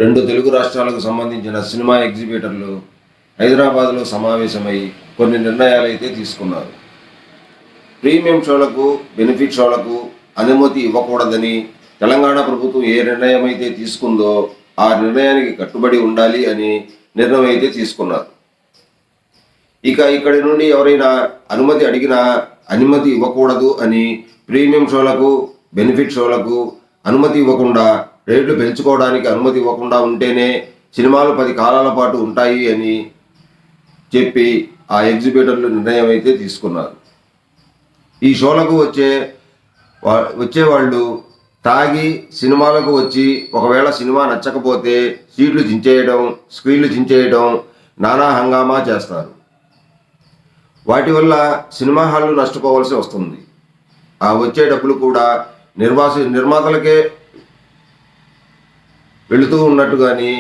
రెండు తెలుగు రాష్ట్రాలకు సంబంధించిన సినిమా ఎగ్జిబిటర్లు హైదరాబాద్లో సమావేశమై కొన్ని నిర్ణయాలు అయితే తీసుకున్నారు. ప్రీమియం షోలకు, బెనిఫిట్ షోలకు అనుమతి ఇవ్వకూడదని తెలంగాణ ప్రభుత్వం ఏ నిర్ణయం అయితే తీసుకుందో ఆ నిర్ణయానికి కట్టుబడి ఉండాలి అని నిర్ణయం అయితే తీసుకున్నారు. ఇక ఇక్కడి నుండి ఎవరైనా అనుమతి అడిగినా అనుమతి ఇవ్వకూడదు అని, ప్రీమియం షోలకు, బెనిఫిట్ షోలకు అనుమతి ఇవ్వకుండా, రేట్లు పెంచుకోవడానికి అనుమతి ఇవ్వకుండా ఉంటేనే సినిమాలు 10 కాలాల పాటు ఉంటాయి అని చెప్పి ఆ ఎగ్జిబిటర్లు నిర్ణయం అయితే తీసుకున్నారు. ఈ షోలకు వచ్చేవాళ్ళు తాగి సినిమాలకు వచ్చి ఒకవేళ సినిమా నచ్చకపోతే సీట్లు చించేయడం, స్క్రీన్లు చించేయడం, నానా హంగామా చేస్తారు. వాటి వల్ల సినిమా హాళ్ళు నష్టపోవాల్సి వస్తుంది. ఆ వచ్చే డబ్బులు కూడా నిర్మాతలకే వెళుతూ ఉన్నట్టు కానీ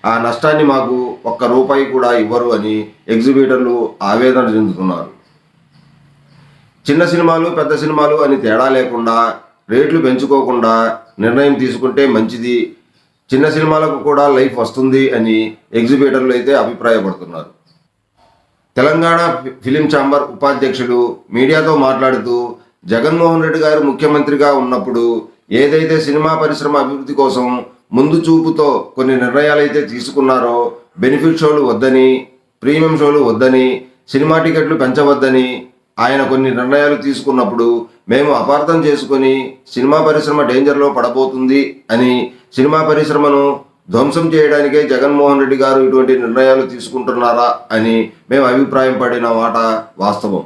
ఆ నష్టాన్ని మాకు ఒక్క రూపాయి కూడా ఇవ్వరు అని ఎగ్జిబిటర్లు ఆవేదన చెందుతున్నారు. చిన్న సినిమాలు, పెద్ద సినిమాలు అని తేడా లేకుండా రేట్లు పెంచుకోకుండా నిర్ణయం తీసుకుంటే మంచిది. చిన్న సినిమాలకు కూడా లైఫ్ వస్తుంది అని ఎగ్జిబిటర్లు అయితే అభిప్రాయపడుతున్నారు. తెలంగాణ ఫిలిం ఛాంబర్ ఉపాధ్యక్షులు మీడియాతో మాట్లాడుతూ, జగన్మోహన్ రెడ్డి గారు ముఖ్యమంత్రిగా ఉన్నప్పుడు ఏదైతే సినిమా పరిశ్రమ అభివృద్ధి కోసం ముందు చూపుతో కొన్ని నిర్ణయాలు అయితే తీసుకున్నారో, బెనిఫిట్ షోలు వద్దని, ప్రీమియం షోలు వద్దని, సినిమా టికెట్లు పెంచవద్దని ఆయన కొన్ని నిర్ణయాలు తీసుకున్నప్పుడు మేము అపార్థం చేసుకొని సినిమా పరిశ్రమ డేంజర్లో పడబోతుంది అని, సినిమా పరిశ్రమను ధ్వంసం చేయడానికే జగన్మోహన్ రెడ్డి గారు ఇటువంటి నిర్ణయాలు తీసుకుంటున్నారా అని మేము అభిప్రాయం పడిన మాట వాస్తవం.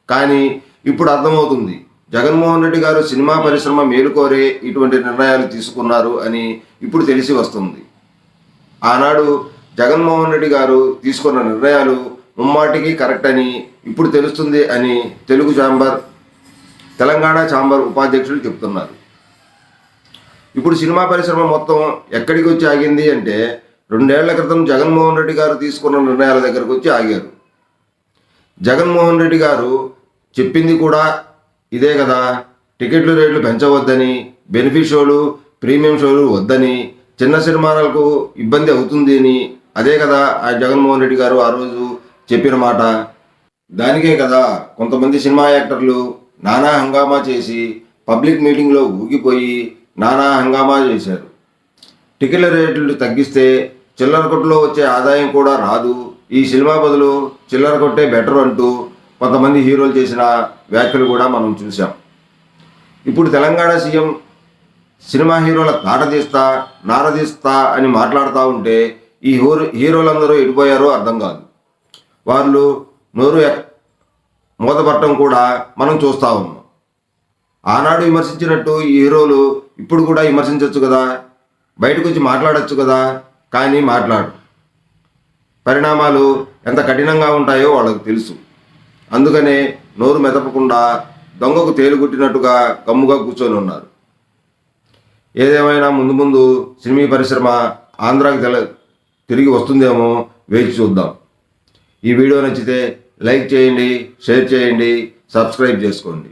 కానీ ఇప్పుడు అర్థమవుతుంది, జగన్మోహన్ రెడ్డి గారు సినిమా పరిశ్రమ మేలుకోరే ఇటువంటి నిర్ణయాలు తీసుకున్నారు అని ఇప్పుడు తెలిసి వస్తుంది. ఆనాడు జగన్మోహన్ రెడ్డి గారు తీసుకున్న నిర్ణయాలు ముమ్మాటికి కరెక్ట్ అని ఇప్పుడు తెలుస్తుంది అని తెలంగాణ ఛాంబర్ ఉపాధ్యక్షులు చెప్తున్నారు. ఇప్పుడు సినిమా పరిశ్రమ మొత్తం ఎక్కడికి వచ్చి ఆగింది అంటే, 2 ఏళ్ల క్రితం జగన్మోహన్ రెడ్డి గారు తీసుకున్న నిర్ణయాల దగ్గరకు వచ్చి ఆగారు. జగన్మోహన్ రెడ్డి గారు చెప్పింది కూడా ఇదే కదా, టికెట్లు రేట్లు పెంచవద్దని, బెనిఫిట్ షోలు, ప్రీమియం షోలు వద్దని, చిన్న సినిమాలకు ఇబ్బంది అవుతుంది అని, అదే కదా ఆ జగన్మోహన్ రెడ్డి గారు ఆ రోజు చెప్పిన మాట. దానికే కదా కొంతమంది సినిమా యాక్టర్లు నానా హంగామా చేసి పబ్లిక్ మీటింగ్లో ఊగిపోయి నానా హంగామా చేశారు. టికెట్ల రేట్లు తగ్గిస్తే చిల్లర కొట్టులో వచ్చే ఆదాయం కూడా రాదు, ఈ సినిమా బదులు చిల్లర కొట్టే బెటర్ అంటూ కొంతమంది హీరోలు చేసిన వ్యాఖ్యలు కూడా మనం చూసాం. ఇప్పుడు తెలంగాణ సీఎం సినిమా హీరోల నారదీస్తా అని మాట్లాడుతూ ఉంటే ఈ హీరోలందరూ ఎడిపోయారో అర్థం కాదు. వాళ్ళు నోరు మూతపట్టడం కూడా మనం చూస్తూ ఉన్నాం. ఆనాడు విమర్శించినట్టు ఈ హీరోలు ఇప్పుడు కూడా విమర్శించవచ్చు కదా, బయటకు వచ్చి మాట్లాడచ్చు కదా, కానీ మాట్లాడు. పరిణామాలు ఎంత కఠినంగా ఉంటాయో వాళ్ళకు తెలుసు. అందుకనే నోరు మెదపకుండా దొంగకు తేలుగుట్టినట్టుగా గమ్ముగా కూర్చొని ఉన్నారు. ఏదేమైనా ముందు సినిమా పరిశ్రమ ఆంధ్రాకి తిరిగి వస్తుందేమో వేచి చూద్దాం. ఈ వీడియో నచ్చితే లైక్ చేయండి, షేర్ చేయండి, సబ్స్క్రైబ్ చేసుకోండి.